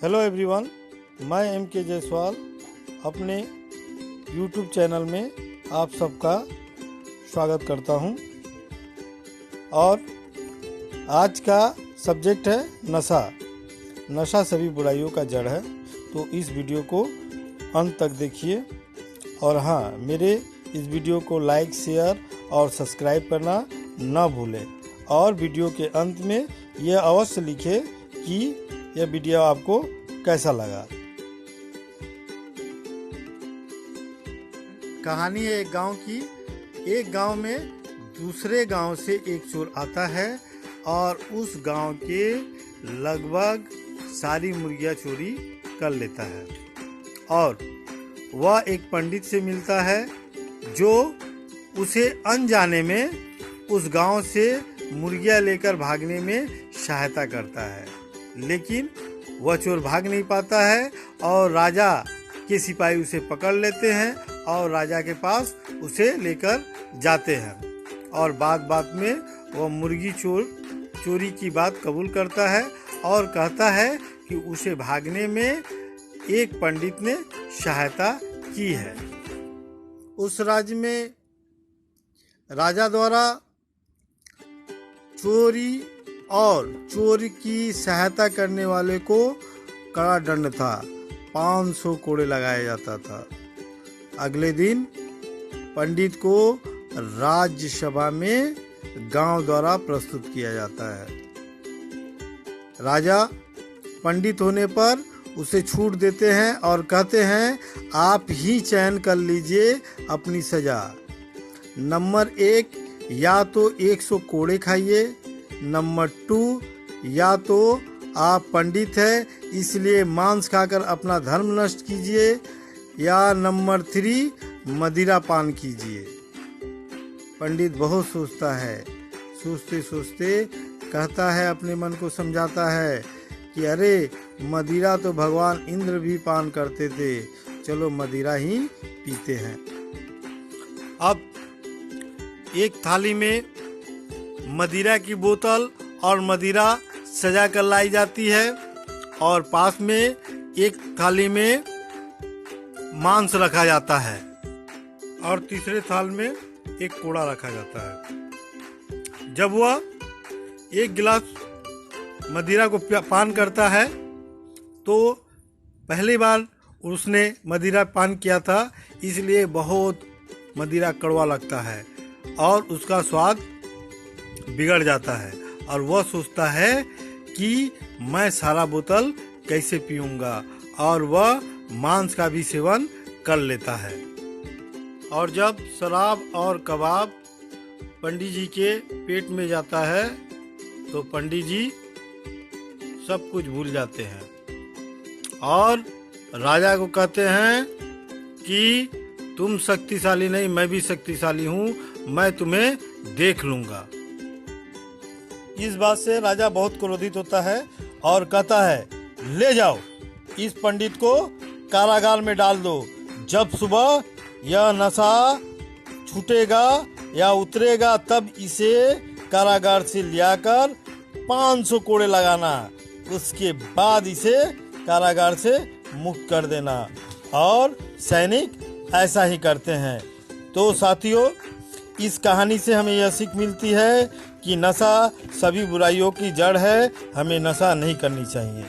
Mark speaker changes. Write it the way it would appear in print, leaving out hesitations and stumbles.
Speaker 1: Hello everyone, मैं M.K. Jaiswal अपने YouTube channel में आप सबका स्वागत करता हूं। और आज का सब्जेक्ट है नशा। नशा सभी बुराइयों का जड़ है, तो इस वीडियो को अंत तक देखिए। और हाँ, मेरे इस वीडियो को लाइक, शेयर और सब्सक्राइब करना न भूलें। और वीडियो के अंत में यह अवश्य लिखें कि यह वीडियो आपको कैसा लगा। कहानी है एक गांव की। एक गांव में दूसरे गांव से एक चोर आता है और उस गांव के लगभग सारी मुर्गियां चोरी कर लेता है। और वह एक पंडित से मिलता है जो उसे अनजाने में उस गांव से मुर्गियां लेकर भागने में सहायता करता है। लेकिन वह चोर भाग नहीं पाता है और राजा के सिपाही उसे पकड़ लेते हैं और राजा के पास उसे लेकर जाते हैं। और बात बात में वह मुर्गी चोरी की बात कबूल करता है और कहता है कि उसे भागने में एक पंडित ने सहायता की है। उस राज्य में राजा द्वारा चोरी और चोर की सहायता करने वाले को कड़ा दंड था। 500 कोड़े लगाया जाता था। अगले दिन पंडित को राज्यसभा में गांव द्वारा प्रस्तुत किया जाता है। राजा पंडित होने पर उसे छूट देते हैं और कहते हैं, आप ही चयन कर लीजिए अपनी सजा। नंबर 1, या तो 100 कोड़े खाइए। नंबर 2, या तो आप पंडित हैं इसलिए मांस खाकर अपना धर्म नष्ट कीजिए। या नंबर 3, मदिरा पान कीजिए। पंडित बहुत सोचता है। सोचते सोचते कहता है, अपने मन को समझाता है कि अरे मदिरा तो भगवान इंद्र भी पान करते थे, चलो मदिरा ही पीते हैं। अब एक थाली में मदिरा की बोतल और मदिरा सजा कर लाई जाती है और पास में एक थाली में मांस रखा जाता है और तीसरे थाल में एक कोड़ा रखा जाता है। जब वह एक गिलास मदिरा को पान करता है तो पहली बार उसने मदिरा पान किया था, इसलिए बहुत मदिरा कड़वा लगता है और उसका स्वाद बिगड़ जाता है। और वह सोचता है कि मैं सारा बोतल कैसे पीऊंगा, और वह मांस का भी सेवन कर लेता है। और जब शराब और कबाब पंडित जी के पेट में जाता है तो पंडित जी सब कुछ भूल जाते हैं और राजा को कहते हैं कि तुम शक्तिशाली नहीं, मैं भी शक्तिशाली हूँ, मैं तुम्हें देख लूंगा। इस बात से राजा बहुत क्रोधित होता है और कहता है, ले जाओ इस पंडित को कारागार में डाल दो। जब सुबह यह नशा छूटेगा या उतरेगा तब इसे कारागार से लाकर 500 कोड़े लगाना। उसके बाद इसे कारागार से मुक्त कर देना। और सैनिक ऐसा ही करते हैं। तो साथियों, इस कहानी से हमें यह सीख मिलती है कि नशा सभी बुराइयों की जड़ है। हमें नशा नहीं करनी चाहिए।